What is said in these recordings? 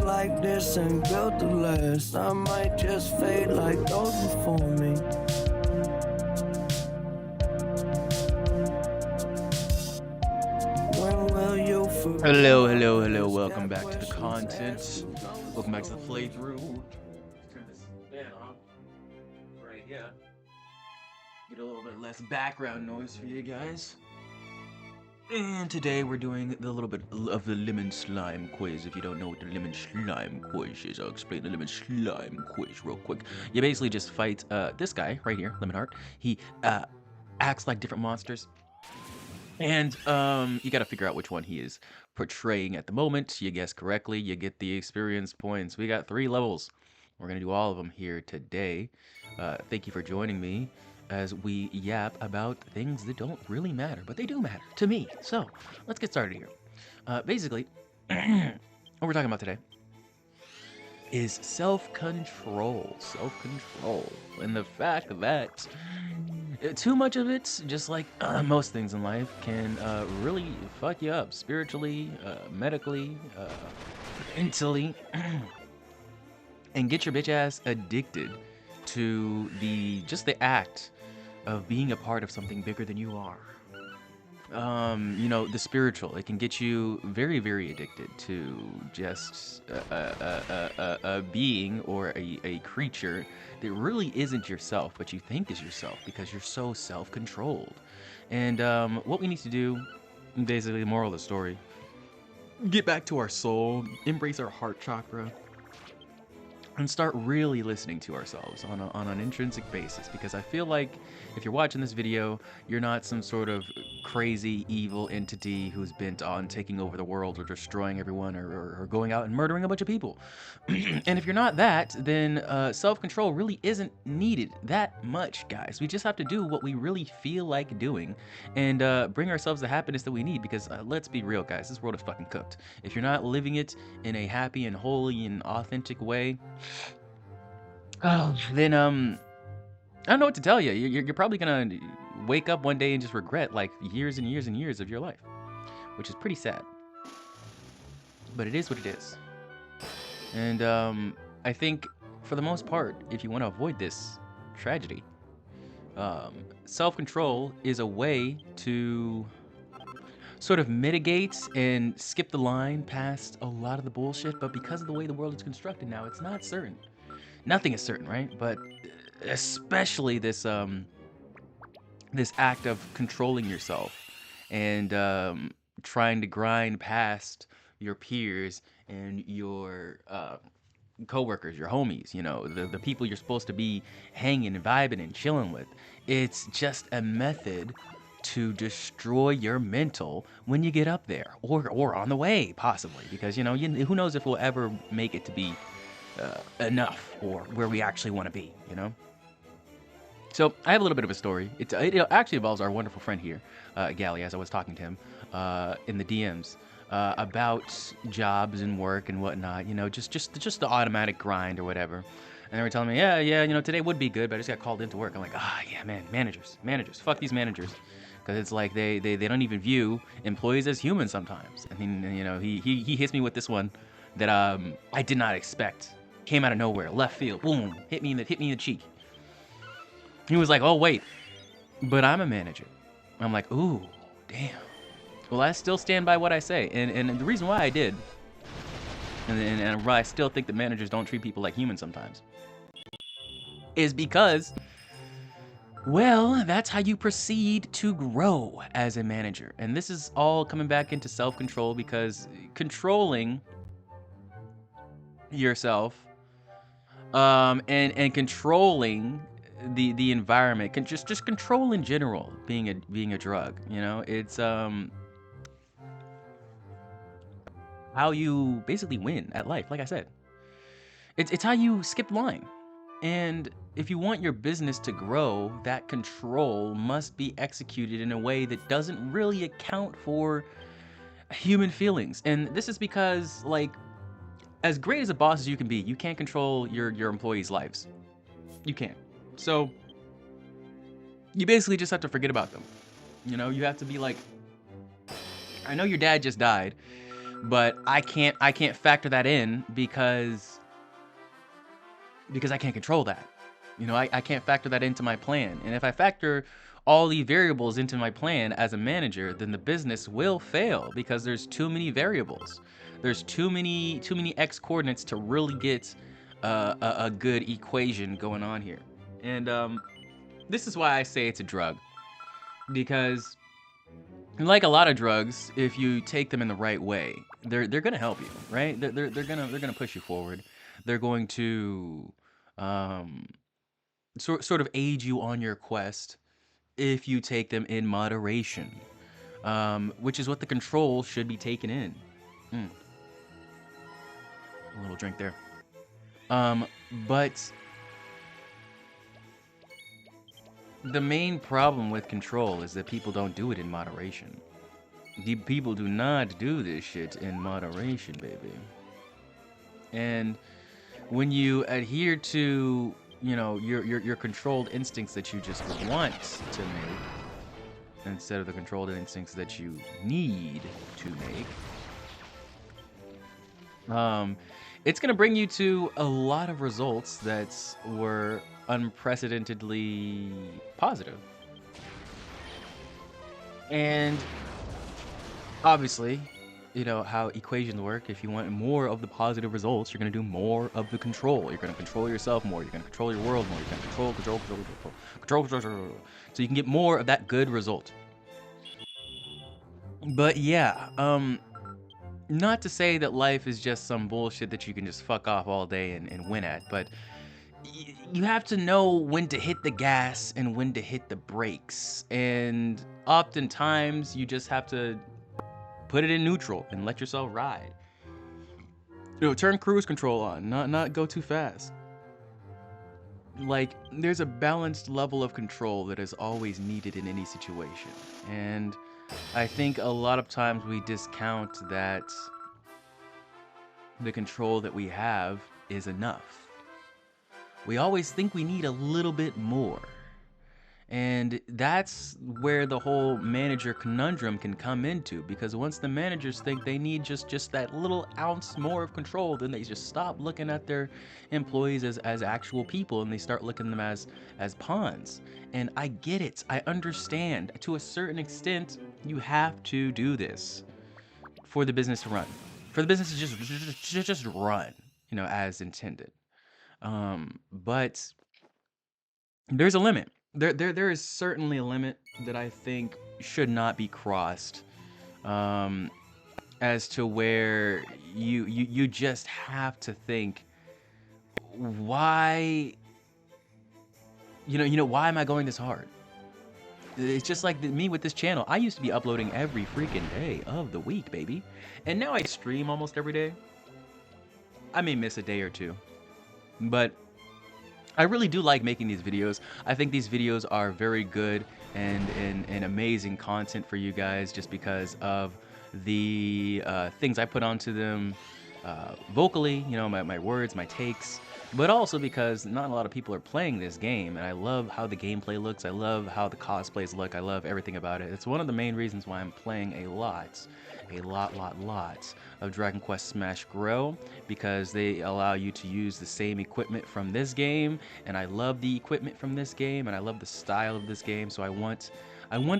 like this ain't built to last. I might just fade like those before me. When will you forget? Hello. Welcome back to the content. Welcome back to the playthrough. Turn this fan off right here. Get a little bit less background noise for you guys. And today we're doing the little bit of the lemon slime quiz. If you don't know what the lemon slime quiz is, I'll explain the lemon slime quiz real quick. You basically just fight this guy right here, Lemon Heart. He acts like different monsters. And you got to figure out which one he is portraying at the moment. You guess correctly, you get the experience points. We got 3 levels. We're going to do all of them here today. Thank you for joining me as we yap about things that don't really matter, but they do matter to me. So let's get started here. Basically, what we're talking about today is self-control. Self-control. And the fact that too much of it, just like most things in life, can really fuck you up spiritually, medically, mentally, and get your bitch ass addicted to just the act of being a part of something bigger than you are. The spiritual, it can get you very, very addicted to just a being or a creature that really isn't yourself, but you think is yourself because you're so self-controlled. And what we need to do, basically the moral of the story, get back to our soul, embrace our heart chakra, and start really listening to ourselves on an intrinsic basis, because I feel like if you're watching this video, you're not some sort of crazy evil entity who's bent on taking over the world or destroying everyone or going out and murdering a bunch of people. And if you're not that, then self-control really isn't needed that much, guys. We just have to do what we really feel like doing and bring ourselves the happiness that we need, because let's be real, guys, this world is fucking cooked. If you're not living it in a happy and holy and authentic way, then I don't know what to tell you. You're probably gonna wake up one day and just regret like years and years and years of your life, which is pretty sad. But it is what it is. And I think for the most part, if you want to avoid this tragedy, self-control is a way to sort of mitigate and skip the line past a lot of the bullshit. But because of the way the world is constructed now, it's not certain. Nothing is certain, right? But especially this this act of controlling yourself and trying to grind past your peers and your coworkers, your homies, the people you're supposed to be hanging and vibing and chilling with. It's just a method to destroy your mental when you get up there or on the way, possibly, because who knows if we'll ever make it to be enough or where we actually want to be, So I have a little bit of a story. It actually involves our wonderful friend here, Gally, as I was talking to him in the DMs about jobs and work and whatnot, just the automatic grind or whatever. And they were telling me, yeah, today would be good, but I just got called into work. I'm like, yeah, man, managers, fuck these managers. Because it's like they don't even view employees as humans sometimes. I mean, he hits me with this one that I did not expect. Came out of nowhere, left field, boom, hit me in the cheek. He was like, oh, wait, but I'm a manager. I'm like, ooh, damn. Well, I still stand by what I say. And the reason why I did, and why I still think that managers don't treat people like humans sometimes, is because, well, that's how you proceed to grow as a manager. And this is all coming back into self-control, because controlling yourself and controlling the environment, just control in general, being a drug, it's how you basically win at life. Like I said, it's how you skip the line. And if you want your business to grow, that control must be executed in a way that doesn't really account for human feelings. And this is because, like, as great as a boss as you can be, you can't control your employees' lives. You can't. So you basically just have to forget about them. You have to be like, I know your dad just died, but I can't factor that in because I can't control that. You know, I can't factor that into my plan. And if I factor all the variables into my plan as a manager, then the business will fail because there's too many variables. There's too many x coordinates to really get a good equation going on here. And this is why I say it's a drug, because like a lot of drugs, if you take them in the right way, they're gonna help you, right? They're gonna push you forward. They're going to um, sort of aid you on your quest if you take them in moderation, which is what the control should be taken in. Mm, a little drink there. But the main problem with control is that people don't do it in moderation. The people do not do this shit in moderation, baby. And when you adhere to, you know, your controlled instincts that you just want to make instead of the controlled instincts that you need to make, it's gonna bring you to a lot of results that were unprecedentedly positive. And obviously, you know how equations work. If you want more of the positive results, you're going to do more of the control. You're going to control yourself more. You're going to control your world more. You're going to control. So you can get more of that good result. But yeah, not to say that life is just some bullshit that you can just fuck off all day and win at, but you have to know when to hit the gas and when to hit the brakes. And oftentimes you just have to put it in neutral and let yourself ride. You know, turn cruise control on, not go too fast. Like, there's a balanced level of control that is always needed in any situation. And I think a lot of times we discount that the control that we have is enough. We always think we need a little bit more. And that's where the whole manager conundrum can come into, because once the managers think they need just that little ounce more of control, then they just stop looking at their employees as actual people and they start looking at them as pawns. And I get it. I understand. To a certain extent, you have to do this for the business to run. For the business to just run, you know, as intended. But there's a limit. There is certainly a limit that I think should not be crossed, as to where you just have to think, why, why am I going this hard? It's just like me with this channel. I used to be uploading every freaking day of the week, baby, and now I stream almost every day. I may miss a day or two, but I really do like making these videos. I think these videos are very good and amazing content for you guys, just because of the things I put onto them vocally, you know, my words, my takes, but also because not a lot of people are playing this game, and I love how the gameplay looks. I love how the cosplays look. I love everything about it. It's one of the main reasons why I'm playing a lot of Dragon Quest Smash Grow, because they allow you to use the same equipment from this game, and I love the equipment from this game, and I love the style of this game, so I want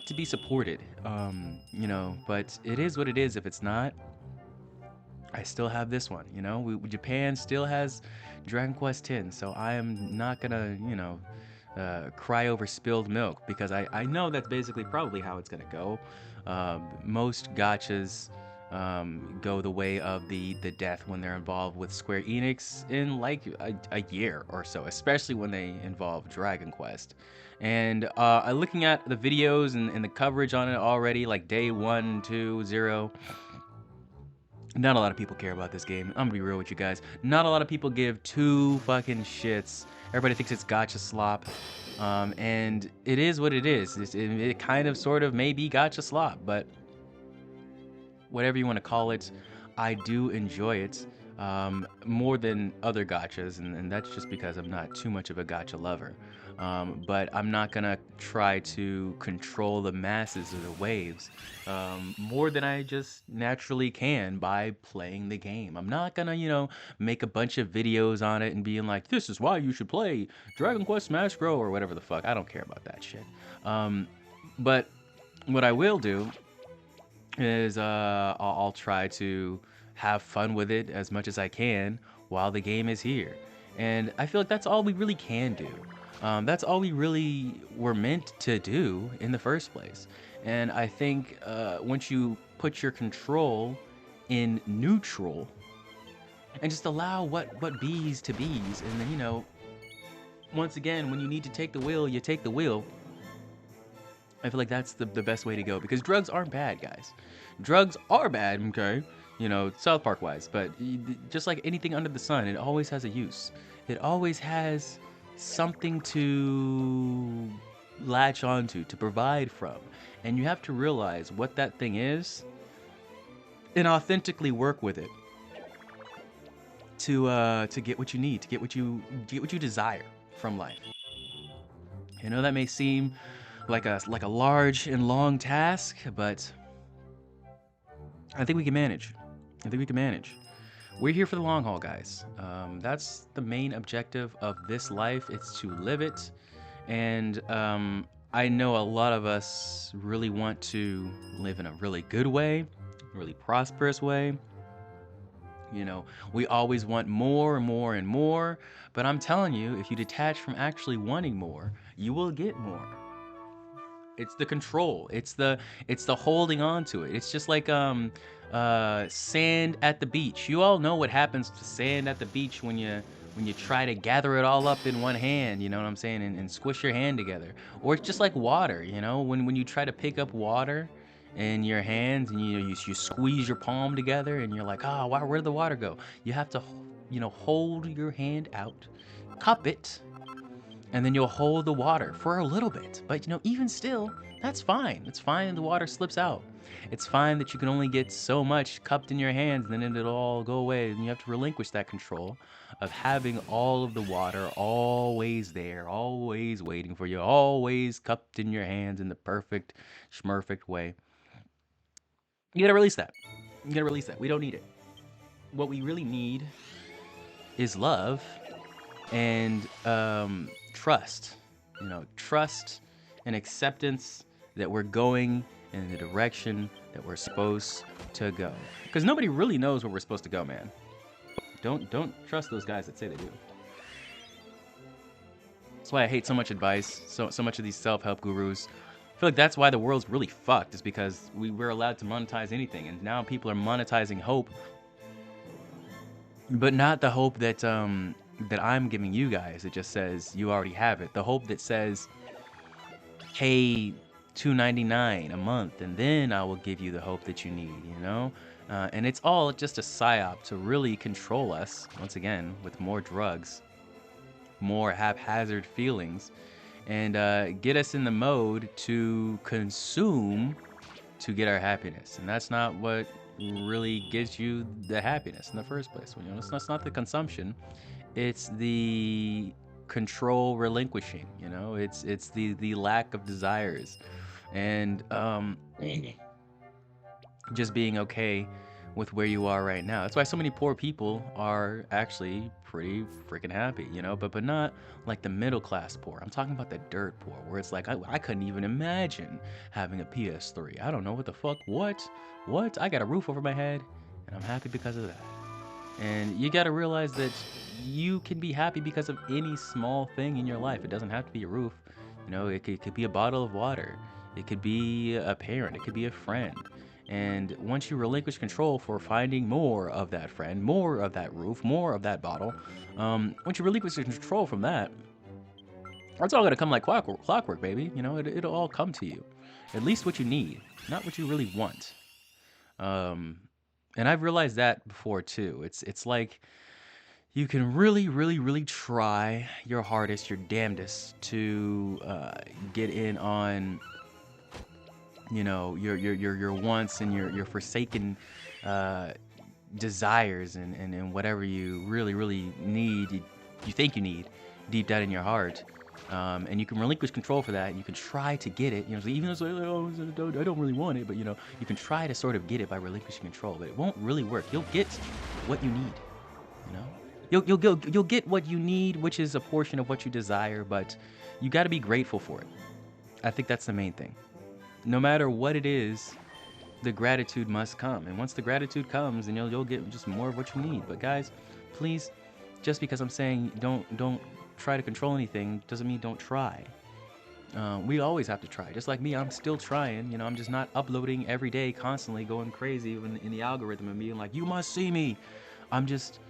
to be supported, you know, but it is what it is. If it's not, I still have this one, you know. Japan still has Dragon Quest X, so I am not gonna, you know, cry over spilled milk, because I know that's basically probably how it's gonna go. Most gachas go the way of the death when they're involved with Square Enix in like a year or so, especially when they involve Dragon Quest. And looking at the videos and the coverage on it already, like day 1, 2, 0, not a lot of people care about this game. I'm gonna be real with you guys. Not a lot of people give two fucking shits. Everybody thinks it's gacha slop. And it is what it is. It kind of sort of may be gacha slop, but whatever you want to call it, I do enjoy it. more than other gotchas, and that's just because I'm not too much of a gotcha lover. But I'm not gonna try to control the masses or the waves more than I just naturally can by playing the game. I'm not gonna, make a bunch of videos on it and being like, this is why you should play Dragon Quest Smash Bros. Or whatever the fuck. I don't care about that shit. But what I will do is I'll try to have fun with it as much as I can while the game is here. And I feel like that's all we really can do. That's all we really were meant to do in the first place. And I think once you put your control in neutral and just allow what bees to bees, and then, once again, when you need to take the wheel, you take the wheel. I feel like that's the best way to go, because drugs aren't bad, guys. Drugs are bad, okay? South Park wise, but just like anything under the sun, it always has a use. It always has something to latch onto, to provide from. And you have to realize what that thing is and authentically work with it to get what you need, to get what you desire from life. That may seem like a large and long task, but I think we can manage. We're here for the long haul, guys. That's the main objective of this life. It's to live it. And I know a lot of us really want to live in a really good way, a really prosperous way. We always want more and more and more. But I'm telling you, if you detach from actually wanting more, you will get more. It's the control. It's the holding on to it. It's just like sand at the beach. You all know what happens to sand at the beach when you try to gather it all up in one hand, you know what I'm saying, and squish your hand together. Or it's just like water, when you try to pick up water in your hands and you squeeze your palm together and you're like, oh, wow, where did the water go? You have to hold your hand out, cup it, and then you'll hold the water for a little bit. But even still, that's fine. It's fine that the water slips out. It's fine that you can only get so much cupped in your hands, and then it'll all go away, and you have to relinquish that control of having all of the water always there, always waiting for you, always cupped in your hands in the perfect schmurfect way. You gotta release that. We don't need it. What we really need is love and trust. Trust and acceptance that we're going in the direction that we're supposed to go. Because nobody really knows where we're supposed to go, man. Don't trust those guys that say they do. That's why I hate so much advice, so much of these self-help gurus. I feel like that's why the world's really fucked, is because we're allowed to monetize anything, and now people are monetizing hope, but not the hope that that I'm giving you guys. It just says you already have it. The hope that says, pay $2.99 a month, and then I will give you the hope that you need. And it's all just a psyop to really control us once again with more drugs, more haphazard feelings, and get us in the mode to consume to get our happiness. And that's not what really gives you the happiness in the first place. It's not the consumption, it's the control relinquishing. It's the lack of desires, and just being okay with where you are right now. That's why so many poor people are actually pretty freaking happy, but not like the middle class poor. I'm talking about the dirt poor, where it's like, I couldn't even imagine having a PS3. I don't know what the fuck. What? I got a roof over my head, and I'm happy because of that. And you got to realize that you can be happy because of any small thing in your life. It doesn't have to be a roof. It could be a bottle of water. It could be a parent. It could be a friend. And once you relinquish control for finding more of that friend, more of that roof, more of that bottle, once you relinquish control from that, it's all going to come like clockwork, baby. It'll all come to you. At least what you need, not what you really want. And I've realized that before too. It's like you can really, really, really try your hardest, your damnedest to get in on your wants and your forsaken desires and whatever you really need, you think you need deep down in your heart. And you can relinquish control for that. And you can try to get it, so even though it's like, oh, I don't really want it, but you can try to sort of get it by relinquishing control, but it won't really work. You'll get what you need, You'll get what you need, which is a portion of what you desire, but you got to be grateful for it. I think that's the main thing. No matter what it is, the gratitude must come. And once the gratitude comes, then you'll get just more of what you need. But guys, please, just because I'm saying don't try to control anything doesn't mean don't try. We always have to try. Just like me, I'm still trying. I'm just not uploading every day, constantly going crazy in the algorithm and being like, you must see me. I'm just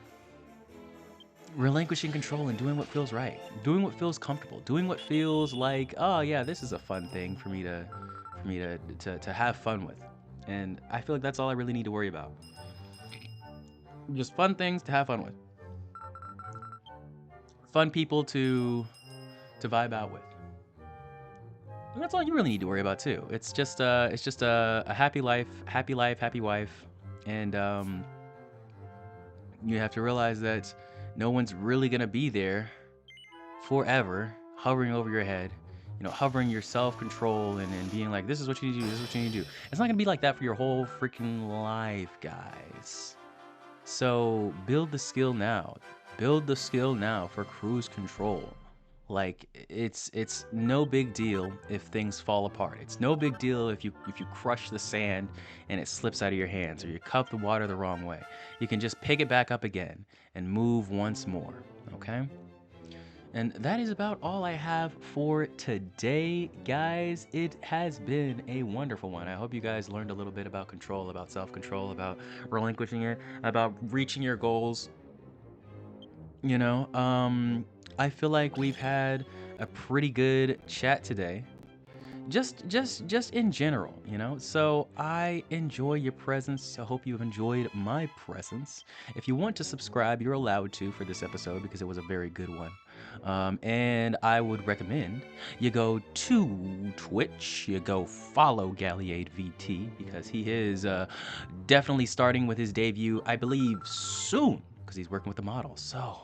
relinquishing control and doing what feels right, doing what feels comfortable, doing what feels like, oh yeah, this is a fun thing for me to have fun with. And I feel like that's all I really need to worry about. Just fun things to have fun with. Fun people to vibe out with. And that's all you really need to worry about too. It's just a happy life, happy wife, and you have to realize that no one's really gonna be there forever, hovering over your head, hovering your self-control and being like, this is what you need to do, this is what you need to do. It's not gonna be like that for your whole freaking life, guys. So build the skill now. Build the skill now for cruise control. Like, it's no big deal if things fall apart. It's no big deal if you crush the sand and it slips out of your hands, or you cup the water the wrong way. You can just pick it back up again and move once more, okay? And that is about all I have for today, guys. It has been a wonderful one. I hope you guys learned a little bit about control, about self-control, about relinquishing it, about reaching your goals. I feel like we've had a pretty good chat today. Just in general, So I enjoy your presence. I hope you've enjoyed my presence. If you want to subscribe, you're allowed to for this episode because it was a very good one. And I would recommend you go to Twitch, you go follow Galliade VT, because he is definitely starting with his debut, I believe, soon, because he's working with the model. So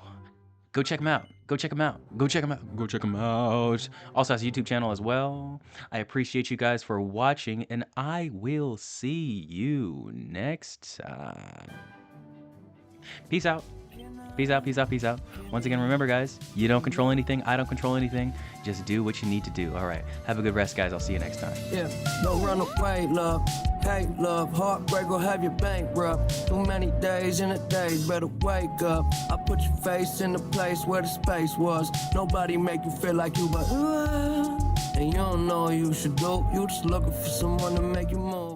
go check him out. Go check him out. Go check him out. Go check him out. Also has a YouTube channel as well. I appreciate you guys for watching, and I will see you next time. Peace out. Peace out, peace out, peace out. Once again, remember, guys, you don't control anything. I don't control anything. Just do what you need to do. All right. Have a good rest, guys. I'll see you next time. Yeah, don't run away, love. Hate, love. Heartbreak will have you bankrupt. Too many days in a day, better wake up. I put your face in the place where the space was. Nobody make you feel like you, but and you don't know what you should do. You just looking for someone to make you move.